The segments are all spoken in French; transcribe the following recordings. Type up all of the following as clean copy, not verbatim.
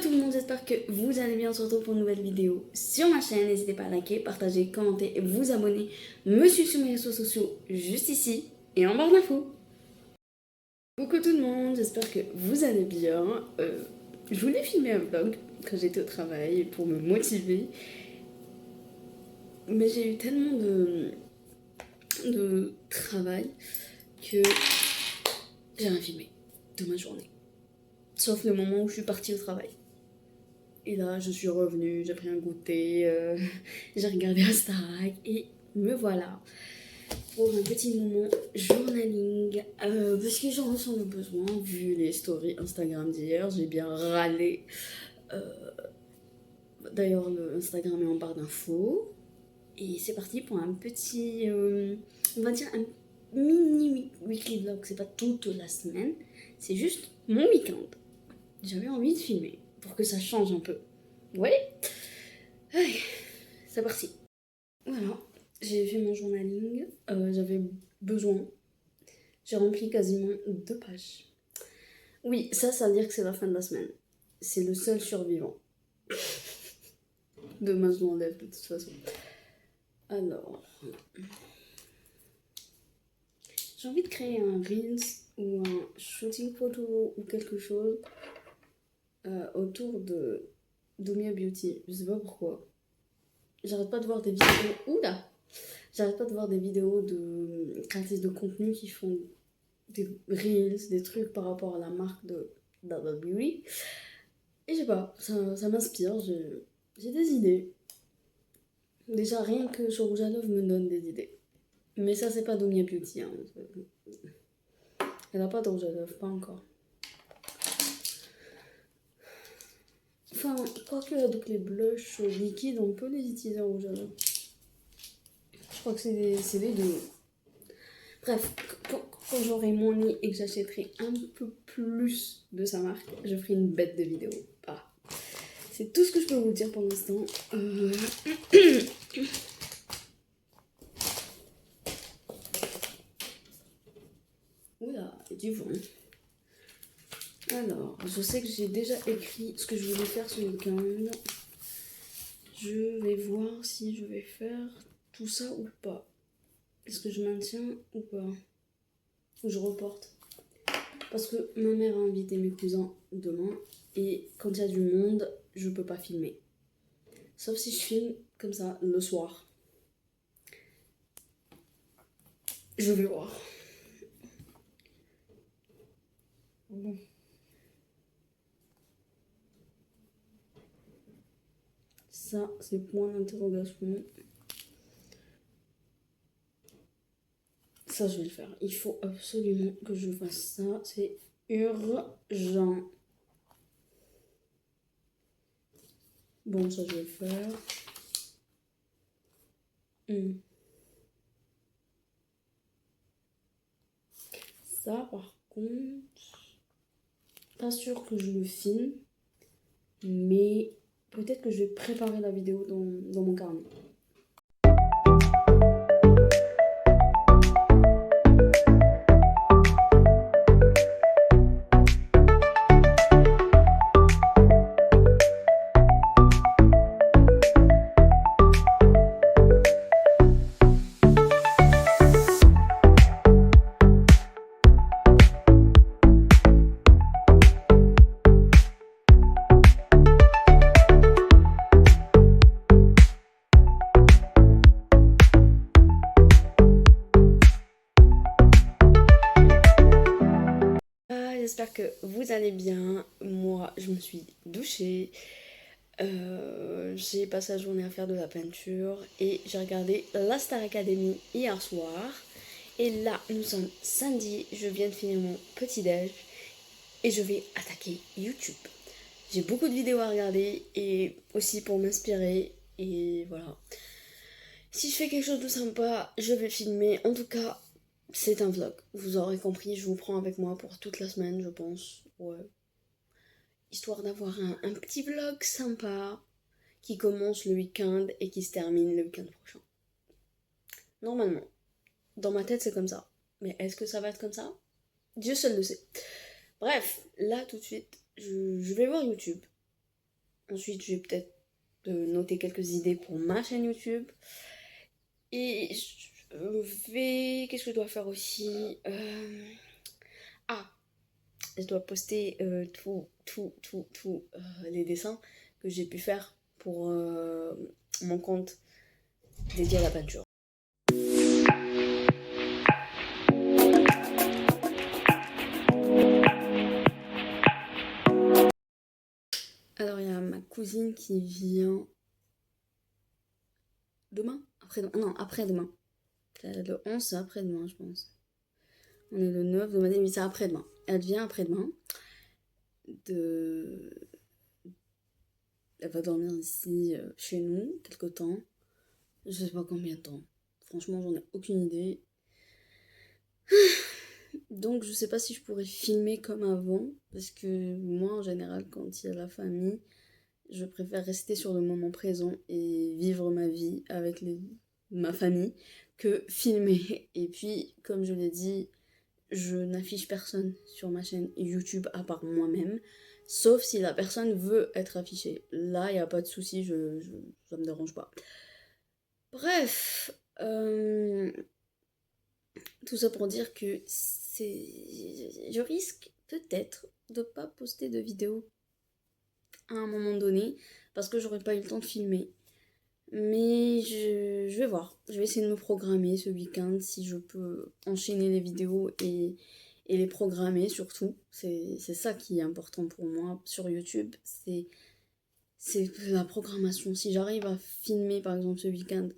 tout le monde, j'espère que vous allez bien. On se retrouve pour une nouvelle vidéo sur ma chaîne. N'hésitez pas à liker, partager, commenter et vous abonner. Me suivre sur mes réseaux sociaux juste ici et en barre d'infos. Coucou tout le monde, j'espère que vous allez bien. Je voulais filmer un vlog quand j'étais au travail pour me motiver. Mais j'ai eu tellement de travail que j'ai rien filmé de ma journée. Sauf le moment où je suis partie au travail. Et là, je suis revenue, j'ai pris un goûter, j'ai regardé un Starac et me voilà pour un petit moment journaling. Parce que j'en ressens le besoin, vu les stories Instagram d'hier, j'ai bien râlé. D'ailleurs, le Instagram est en barre d'infos. Et c'est parti pour un petit, on va dire un mini weekly vlog. C'est pas toute la semaine, c'est juste mon week-end. J'avais envie de filmer pour que ça change un peu. Ouais, allez, c'est parti. Voilà, j'ai fait mon journaling. J'avais besoin. J'ai rempli quasiment 2 pages. Oui, ça veut dire que c'est la fin de la semaine. C'est le seul survivant. Demain, je m'enlève de toute façon. Alors, j'ai envie de créer un Reels ou un shooting photo ou quelque chose autour de Domia Beauty. Je sais pas pourquoi. J'arrête pas de voir des vidéos. Oula! J'arrête pas de voir des vidéos de créatrices de contenu qui font des reels, des trucs par rapport à la marque de Dada Beauty. Et je sais pas, ça m'inspire, j'ai des idées. Déjà, rien que sur Rouge à Lèvres me donne des idées. Mais ça, c'est pas Domia Beauty. Hein. Elle a pas de rouge à lèvres, pas encore. Enfin, quoique avec les blushs liquides, on peut les utiliser en rouge à lèvres. Je crois que c'est les deux. Bref, quand j'aurai mon nez et que j'achèterai un peu plus de sa marque, je ferai une bête de vidéo. Voilà. C'est tout ce que je peux vous dire pour l'instant. Oula, il y a du vent. Alors, je sais que j'ai déjà écrit ce que je voulais faire ce week-end. Je vais voir si je vais faire tout ça ou pas. Est-ce que je maintiens ou pas? Ou je reporte? Parce que ma mère a invité mes cousins demain et quand il y a du monde, je peux pas filmer. Sauf si je filme comme ça le soir. Je vais voir. Bon. Ça, c'est point d'interrogation. Ça, je vais le faire. Il faut absolument que je fasse ça. C'est urgent. Bon, ça, je vais le faire. Ça, par contre, pas sûr que je le filme. Mais peut-être que je vais préparer la vidéo dans mon carnet. J'espère que vous allez bien. Moi, je me suis douchée. J'ai passé la journée à faire de la peinture et j'ai regardé la Star Academy hier soir. Et là, nous sommes samedi. Je viens de finir mon petit déj et je vais attaquer YouTube. J'ai beaucoup de vidéos à regarder et aussi pour m'inspirer. Et voilà. Si je fais quelque chose de sympa, je vais filmer. En tout cas, c'est un vlog. Vous aurez compris, je vous prends avec moi pour toute la semaine, je pense. Ouais. Histoire d'avoir un petit vlog sympa qui commence le week-end et qui se termine le week-end prochain. Normalement. Dans ma tête, c'est comme ça. Mais est-ce que ça va être comme ça? Dieu seul le sait. Bref, là, tout de suite, je vais voir YouTube. Ensuite, je vais peut-être noter quelques idées pour ma chaîne YouTube. Et je vais... Qu'est-ce que je dois faire aussi Ah, je dois poster tous les dessins que j'ai pu faire pour mon compte dédié à la peinture. Alors, il y a ma cousine qui vient demain? Après-demain? Non, après-demain. Le 11, c'est après-demain, je pense. On est le 9, demain, mais c'est après-demain. Elle vient après-demain. Elle va dormir ici, chez nous, quelque temps. Je sais pas combien de temps. Franchement, j'en ai aucune idée. Donc, je sais pas si je pourrais filmer comme avant. Parce que moi, en général, quand il y a la famille, je préfère rester sur le moment présent et vivre ma vie avec ma famille que filmer. Et puis, comme je l'ai dit, je n'affiche personne sur ma chaîne YouTube à part moi-même. Sauf si la personne veut être affichée. Là, il n'y a pas de souci, ça me dérange pas. Bref, tout ça pour dire que je risque peut-être de pas poster de vidéo à un moment donné parce que j'aurais pas eu le temps de filmer. Mais je vais voir. Je vais essayer de me programmer ce week-end si je peux enchaîner les vidéos et les programmer surtout. C'est ça qui est important pour moi sur YouTube. C'est la programmation. Si j'arrive à filmer par exemple ce week-end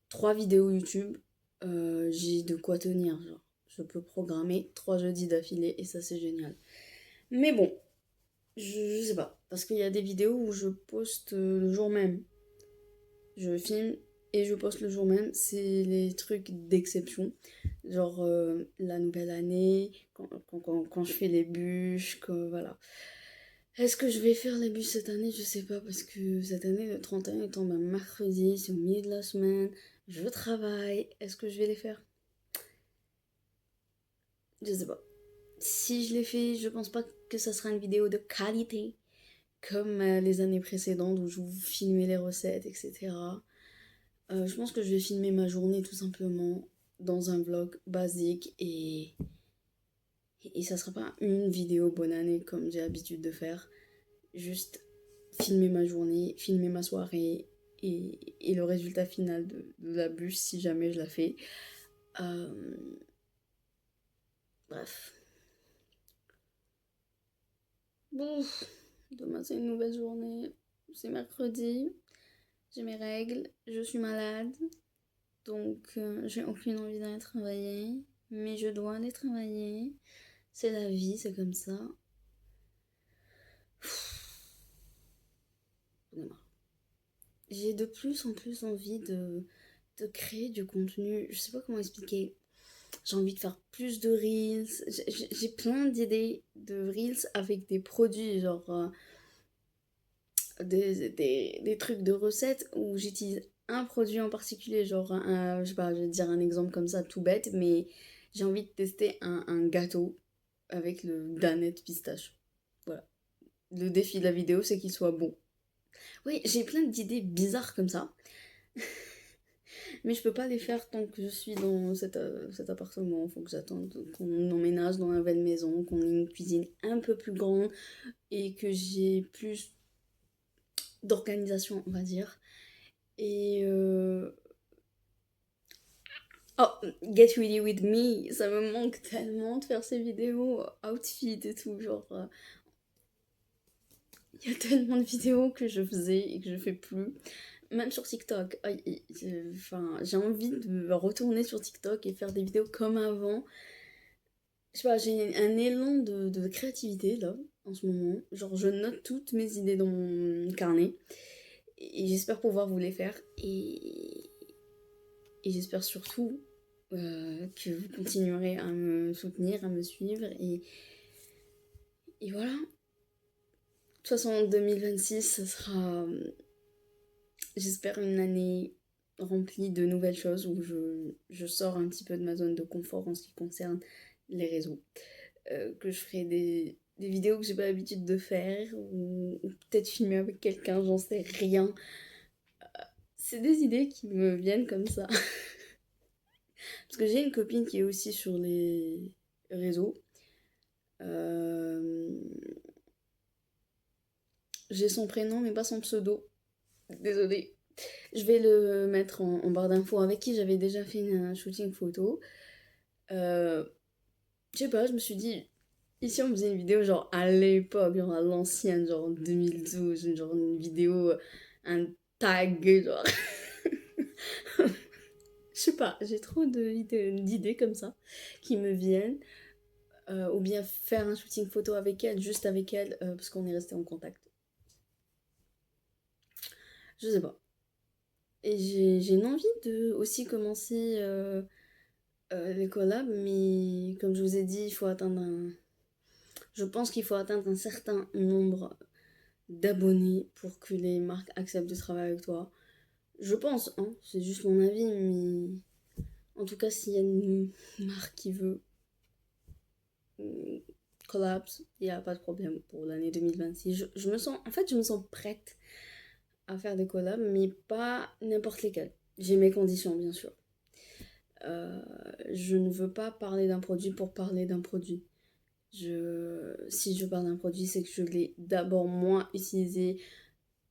3 vidéos YouTube, j'ai de quoi tenir. Genre. Je peux programmer 3 jeudis d'affilée et ça c'est génial. Mais bon, je sais pas. Parce qu'il y a des vidéos où je poste le jour même. Je filme et je poste le jour même. C'est les trucs d'exception. Genre la nouvelle année, quand je fais les bûches, voilà. Est-ce que je vais faire les bûches cette année? Je sais pas parce que cette année le 31 tombe un mercredi, c'est au milieu de la semaine. Je travaille. Est-ce que je vais les faire? Je sais pas. Si je les fais, je pense pas que ça sera une vidéo de qualité comme les années précédentes où je vous filmais les recettes, etc. Je pense que je vais filmer ma journée tout simplement dans un vlog basique et ça sera pas une vidéo bonne année comme j'ai l'habitude de faire. Juste filmer ma journée, filmer ma soirée et le résultat final de la bûche si jamais je la fais. Bref. Bon, demain c'est une nouvelle journée. C'est mercredi. J'ai mes règles. Je suis malade. Donc j'ai aucune envie d'aller travailler. Mais je dois aller travailler. C'est la vie, c'est comme ça. J'ai de plus en plus envie de créer du contenu. Je sais pas comment expliquer. J'ai envie de faire plus de reels. J'ai plein d'idées de reels avec des produits, genre des trucs de recettes où j'utilise un produit en particulier, genre je sais pas, je vais te dire un exemple comme ça tout bête, mais j'ai envie de tester un gâteau avec le danette pistache. Voilà. Le défi de la vidéo, c'est qu'il soit bon. Oui, j'ai plein d'idées bizarres comme ça. Mais je peux pas les faire tant que je suis dans cet appartement. Faut que j'attende qu'on emménage dans la nouvelle maison, qu'on ait une cuisine un peu plus grande et que j'ai plus d'organisation, on va dire. Et oh, Get Ready With Me, ça me manque tellement de faire ces vidéos outfit et tout, genre il y a tellement de vidéos que je faisais et que je fais plus, même sur TikTok. Enfin, j'ai envie de retourner sur TikTok et faire des vidéos comme avant. Je sais pas, j'ai un élan de créativité là en ce moment. Genre je note toutes mes idées dans mon carnet et j'espère pouvoir vous les faire et j'espère surtout que vous continuerez à me soutenir, à me suivre et voilà. De toute façon, 2026, ce sera, j'espère, une année remplie de nouvelles choses où je sors un petit peu de ma zone de confort en ce qui concerne les réseaux. Que je ferai des vidéos que j'ai pas l'habitude de faire, ou peut-être filmer avec quelqu'un, j'en sais rien. C'est des idées qui me viennent comme ça. Parce que j'ai une copine qui est aussi sur les réseaux. J'ai son prénom mais pas son pseudo. Désolée. Je vais le mettre en barre d'infos, avec qui j'avais déjà fait un shooting photo. Je sais pas, je me suis dit, ici on faisait une vidéo genre à l'époque, genre à l'ancienne, genre en 2012, genre une vidéo, un tag, genre. Je sais pas, j'ai trop d'idées comme ça qui me viennent. Ou bien faire un shooting photo avec elle, juste avec elle, parce qu'on est resté en contact. Je sais pas. Et j'ai une envie de aussi commencer les collabs, mais comme je vous ai dit, il faut atteindre un... Je pense qu'il faut atteindre un certain nombre d'abonnés pour que les marques acceptent de travailler avec toi. Je pense, hein, c'est juste mon avis, mais en tout cas, s'il y a une marque qui veut collabs, il n'y a pas de problème pour l'année 2026. Je me sens, en fait, je me sens prête à faire des collabs, mais pas n'importe lesquels. J'ai mes conditions, bien sûr. Je ne veux pas parler d'un produit pour parler d'un produit. Si je parle d'un produit, c'est que je l'ai d'abord moins utilisé,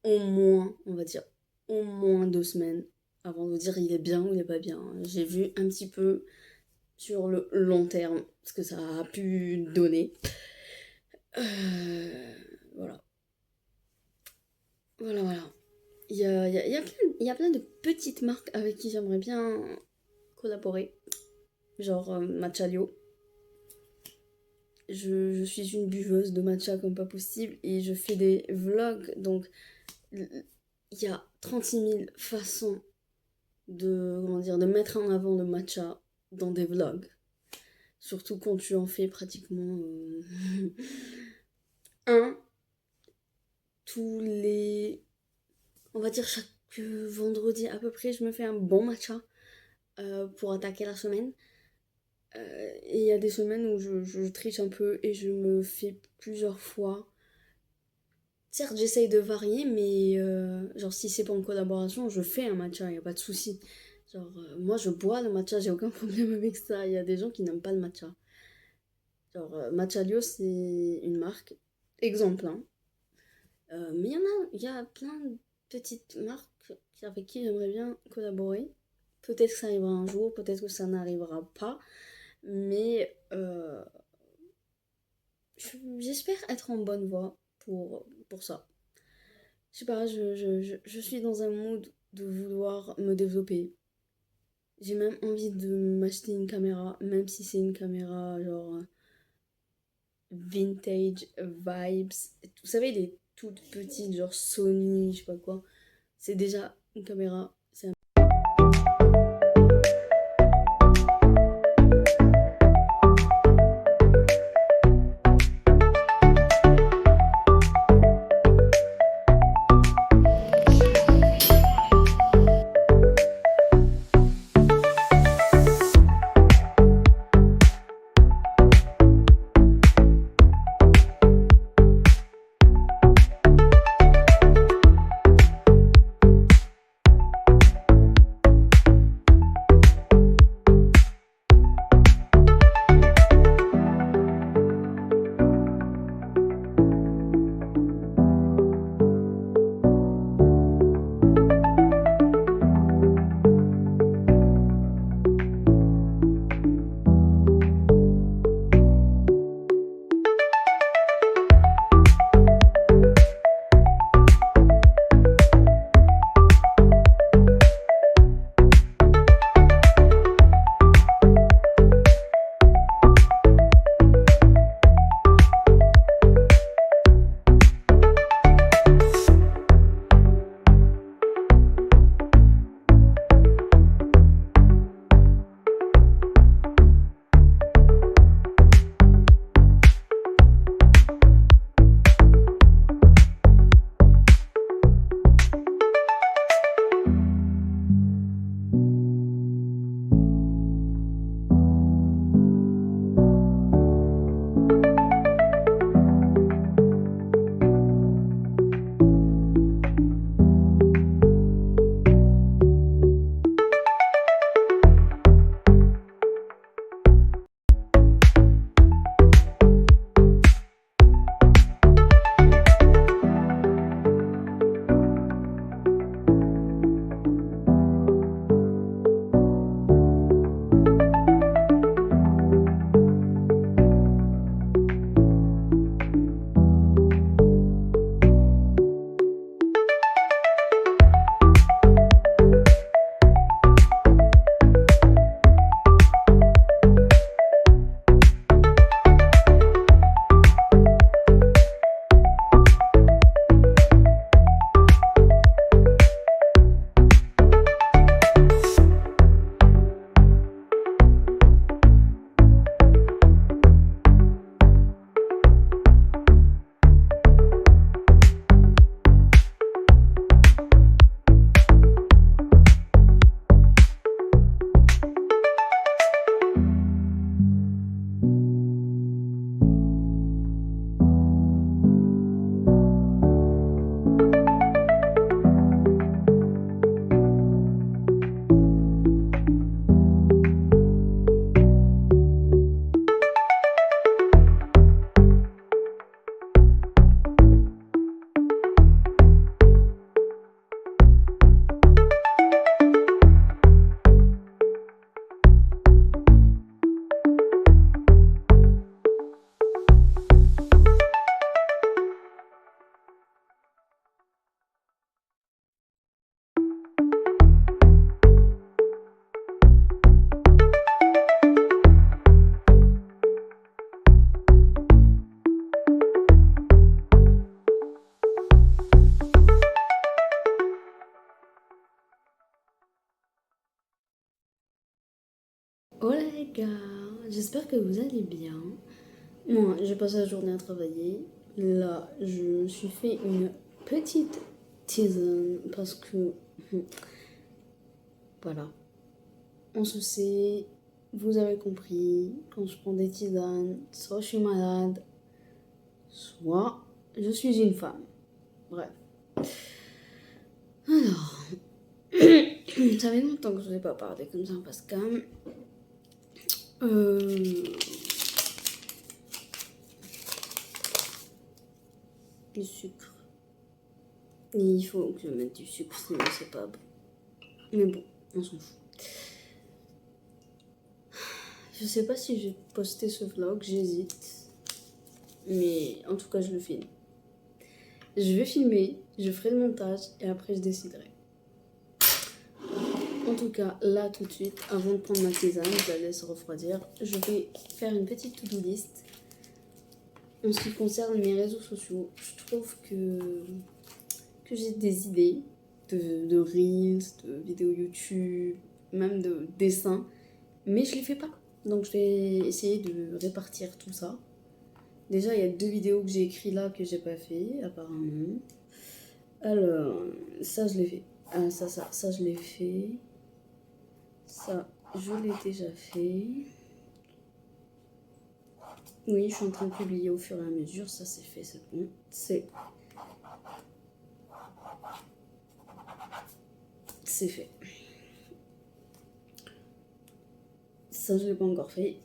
au moins, on va dire, au moins 2 semaines, avant de vous dire il est bien ou il est pas bien. J'ai vu un petit peu sur le long terme ce que ça a pu donner. Voilà. Voilà. Il y a plein de petites marques avec qui j'aimerais bien collaborer. Genre Matchalio. Je suis une buveuse de matcha comme pas possible et je fais des vlogs. Donc il y a 36 000 façons de mettre en avant le matcha dans des vlogs. Surtout quand tu en fais pratiquement un tous les... On va dire chaque vendredi à peu près, je me fais un bon matcha pour attaquer la semaine. Et il y a des semaines où je triche un peu et je me fais plusieurs fois. Certes, j'essaye de varier, mais genre si c'est pas en collaboration, je fais un matcha, y a pas de souci. Genre, moi je bois le matcha, j'ai aucun problème avec ça. Il y a des gens qui n'aiment pas le matcha. Genre, Matchalio, c'est une marque, exemple, hein. Mais il y a plein de petites marques avec qui j'aimerais bien collaborer. Peut-être que ça arrivera un jour, peut-être que ça n'arrivera pas. Mais j'espère être en bonne voie pour ça. Je sais pas, je suis dans un mood de vouloir me développer. J'ai même envie de m'acheter une caméra, même si c'est une caméra genre vintage vibes. Vous savez, les toutes petites, genre Sony, je sais pas quoi. C'est déjà une caméra. gars, j'espère que vous allez bien. Moi, j'ai passé la journée à travailler. Là, je me suis fait une petite tisane parce que, voilà, on se sait, vous avez compris, quand je prends des tisanes, soit je suis malade, soit je suis une femme. Bref. Alors, ça fait longtemps que je n'ai pas parlé comme ça parce que... du sucre. Il faut que je mette du sucre, sinon c'est pas bon. Mais bon, on s'en fout. Je sais pas si j'ai posté ce vlog, j'hésite. Mais en tout cas, je le filme. Je vais filmer, je ferai le montage et après je déciderai. En tout cas, là tout de suite, avant de prendre ma tisane, je la laisse refroidir. Je vais faire une petite to-do list. En ce qui concerne mes réseaux sociaux, je trouve que j'ai des idées de reels, de vidéos YouTube, même de dessins, mais je les fais pas. Donc je vais essayer de répartir tout ça. Déjà, il y a 2 vidéos que j'ai écrites là que j'ai pas fait, apparemment. Alors, ça je l'ai fait. Ah, ça je l'ai fait. Ça, je l'ai déjà fait. Oui, je suis en train de publier au fur et à mesure. Ça, c'est fait, c'est bon. C'est fait. Ça, je l'ai pas encore fait.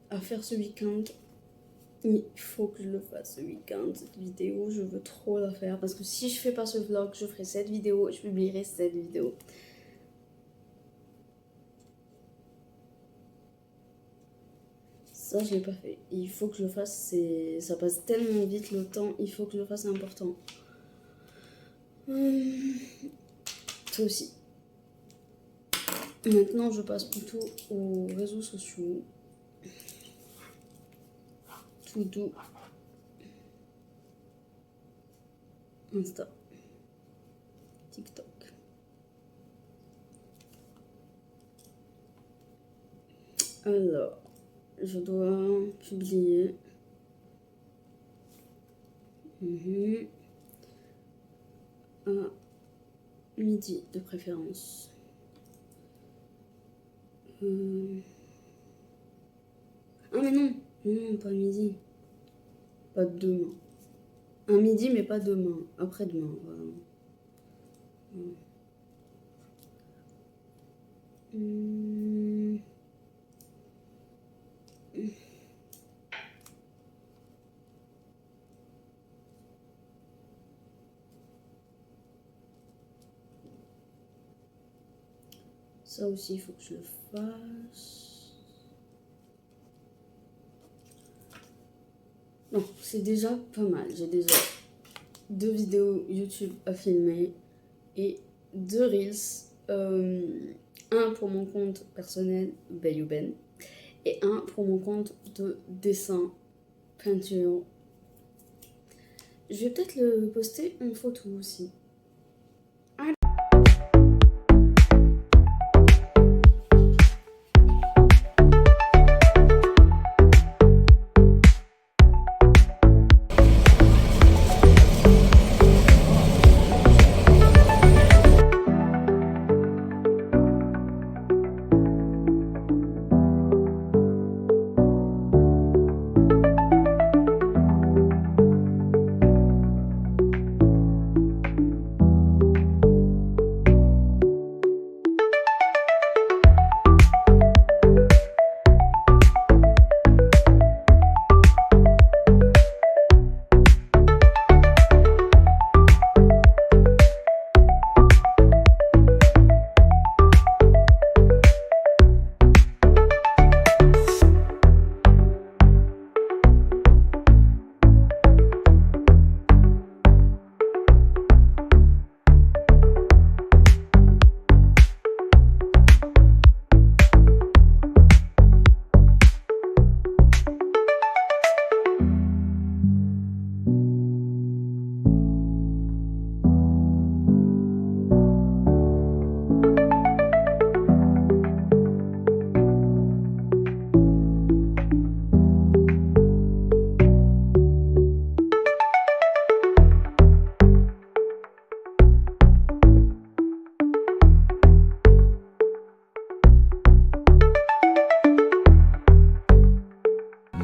À faire ce week-end. Il faut que je le fasse ce week-end, cette vidéo. Je veux trop la faire. Parce que si je fais pas ce vlog, je ferai cette vidéo. Je publierai cette vidéo. Ça, je l'ai pas fait. Il faut que je le fasse. Ça passe tellement vite le temps. Il faut que je le fasse, c'est important. Toi aussi. Maintenant, je passe plutôt aux réseaux sociaux. Tout doux. Insta. TikTok. Alors, je dois publier. À midi de préférence. Ah mais non, non, pas midi. Pas demain. Un midi mais pas demain. Après-demain, voilà. Ça aussi, il faut que je le fasse. Non, c'est déjà pas mal. J'ai déjà 2 vidéos YouTube à filmer et 2 Reels. Un pour mon compte personnel, Bayouben, et un pour mon compte de dessin, peinture. Je vais peut-être le poster en photo aussi.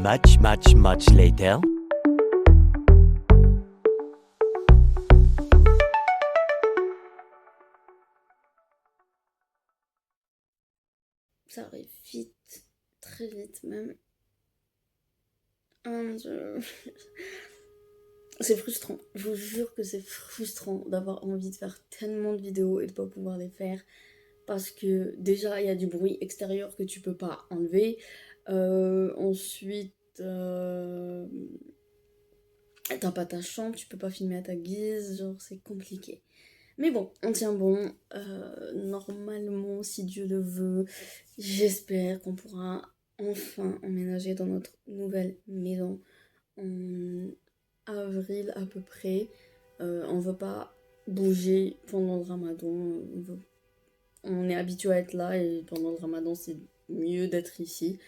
Much later. Ça arrive vite, très vite même. Oh mon Dieu. C'est frustrant, je vous jure que c'est frustrant d'avoir envie de faire tellement de vidéos et de pas pouvoir les faire parce que déjà il y a du bruit extérieur que tu peux pas enlever. Ensuite, t'as pas ta chambre, tu peux pas filmer à ta guise, genre c'est compliqué. Mais bon, on tient bon. Normalement, si Dieu le veut, j'espère qu'on pourra enfin emménager dans notre nouvelle maison en avril à peu près. On veut pas bouger pendant le ramadan. On est habitué à être là et pendant le ramadan, c'est mieux d'être ici.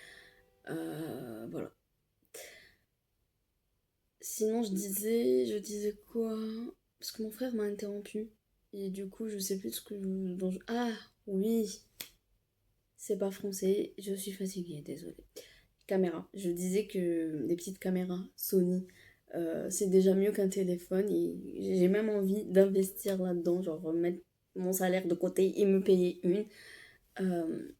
Voilà. Sinon, je disais quoi? Parce que mon frère m'a interrompu. Et du coup, je sais plus ce que Ah, oui, c'est pas français, je suis fatiguée, désolée. Caméra. Je disais que les petites caméras Sony, c'est déjà mieux qu'un téléphone. Et j'ai même envie d'investir là-dedans, genre mettre mon salaire de côté et me payer une. Euh,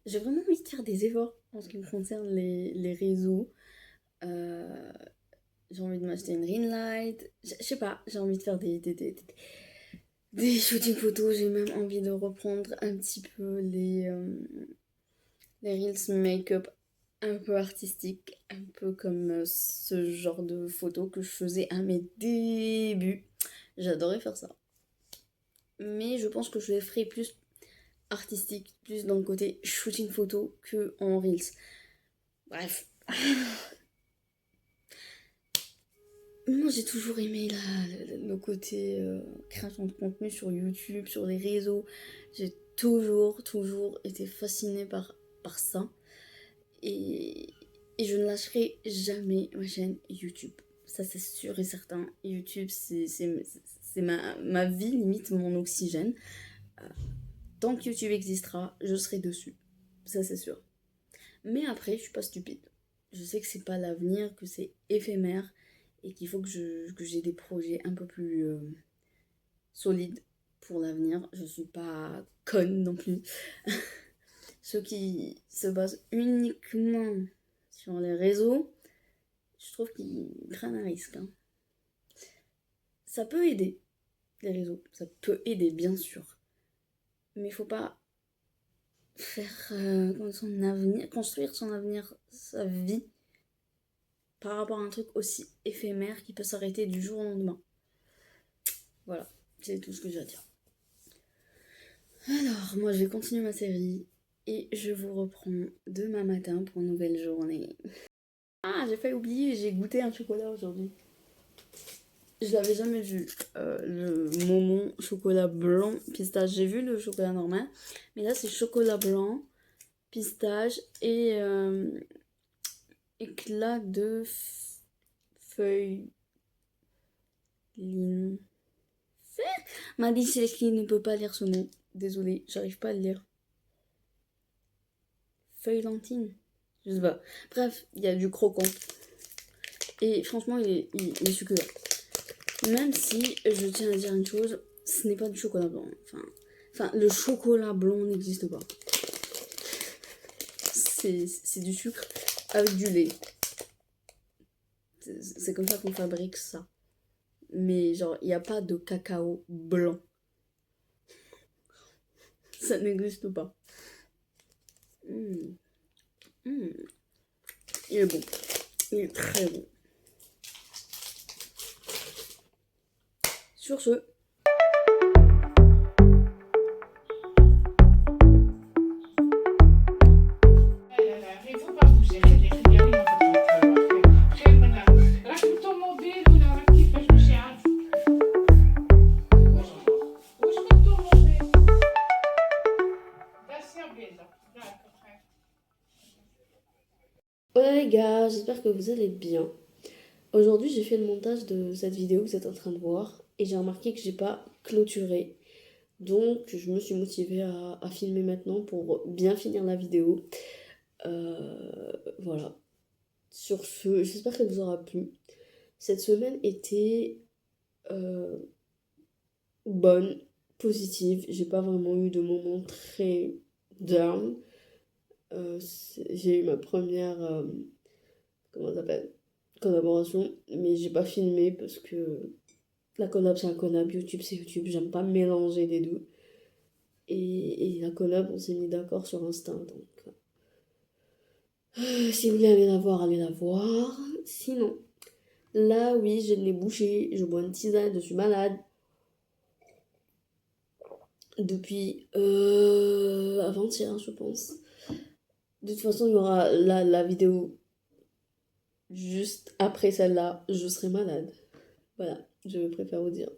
j'ai vraiment envie de faire des efforts en ce qui me concerne les réseaux. Euh, j'ai envie de m'acheter une ring light. Je sais pas, j'ai envie de faire des shootings photos. J'ai même envie de reprendre un petit peu les reels make-up un peu artistiques, un peu comme ce genre de photos que je faisais à mes débuts. J'adorais faire ça. Mais je pense que je les ferai plus artistique, plus dans le côté shooting photo que en reels. Bref. Moi, j'ai toujours aimé le côté création de contenu sur YouTube, sur les réseaux. J'ai toujours été fascinée par ça. Et, et je ne lâcherai jamais ma chaîne YouTube. Ça, c'est sûr et certain. YouTube, c'est ma vie, limite mon oxygène. Tant que YouTube existera, je serai dessus. Ça, c'est sûr. Mais après, je suis pas stupide. Je sais que c'est pas l'avenir, que c'est éphémère et qu'il faut que j'ai des projets un peu plus solides pour l'avenir. Je suis pas conne non plus. Ceux qui se basent uniquement sur les réseaux, je trouve qu'ils prennent un risque, hein. Ça peut aider, les réseaux. Ça peut aider, bien sûr. Mais il faut pas faire construire son avenir, sa vie, par rapport à un truc aussi éphémère qui peut s'arrêter du jour au lendemain. Voilà, c'est tout ce que j'ai à dire. Alors, moi je vais continuer ma série et je vous reprends demain matin pour une nouvelle journée. Ah, j'ai failli oublier, j'ai goûté un chocolat aujourd'hui. Je l'avais jamais vu, le Momon chocolat blanc pistache. J'ai vu le chocolat normal, mais là c'est chocolat blanc, pistache et éclat de feuilles. M'a dit Célestine ne peut pas lire ce mot. Désolée, j'arrive pas à le lire. Feuillantine. Je sais pas. Bref, il y a du croquant. Et franchement, il est succulent. Même si, je tiens à dire une chose, ce n'est pas du chocolat blanc. Enfin, le chocolat blanc n'existe pas. C'est du sucre avec du lait. C'est comme ça qu'on fabrique ça. Mais genre, il n'y a pas de cacao blanc. Ça n'existe pas. Il est bon. Il est très bon. Sur ce, voilà les gars, j'espère que vous allez bien. Aujourd'hui, j'ai fait le montage de cette vidéo que vous êtes en train de voir et j'ai remarqué que j'ai pas clôturé. Donc, je me suis motivée à filmer maintenant pour bien finir la vidéo. Voilà. Sur ce, j'espère qu'elle vous aura plu. Cette semaine était bonne, positive. J'ai pas vraiment eu de moments très down. J'ai eu ma première, comment ça s'appelle, collaboration, mais j'ai pas filmé parce que la collab c'est un collab, YouTube c'est YouTube, j'aime pas mélanger les deux. Et la collab, on s'est mis d'accord sur Insta, donc si vous voulez aller la voir, allez la voir. Sinon, là oui, j'ai le nez bouché, je bois une tisane, je suis malade. Depuis avant-hier, je pense. De toute façon, il y aura la vidéo juste après celle-là, je serai malade. Voilà, je préfère vous dire.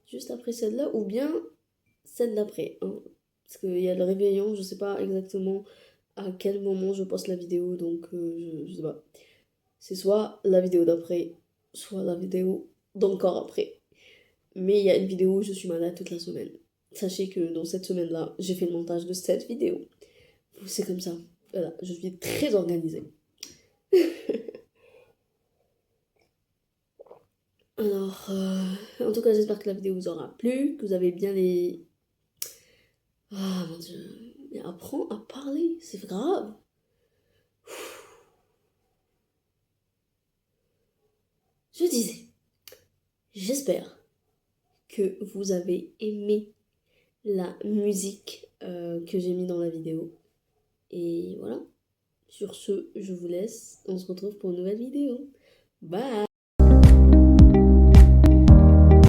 Juste après celle-là, ou bien celle d'après. Hein. Parce qu'il y a le réveillon, je sais pas exactement à quel moment je poste la vidéo, donc je sais pas. C'est soit la vidéo d'après, soit la vidéo d'encore après. Mais il y a une vidéo où je suis malade toute la semaine. Sachez que dans cette semaine-là, j'ai fait le montage de cette vidéo. C'est comme ça. Voilà, je suis très organisée. Alors, en tout cas, j'espère que la vidéo vous aura plu, que vous avez bien les... Ah mon dieu, mais apprends à parler, c'est grave. Je disais, j'espère que vous avez aimé la musique que j'ai mis dans la vidéo. Et voilà, sur ce, je vous laisse. On se retrouve pour une nouvelle vidéo. Bye!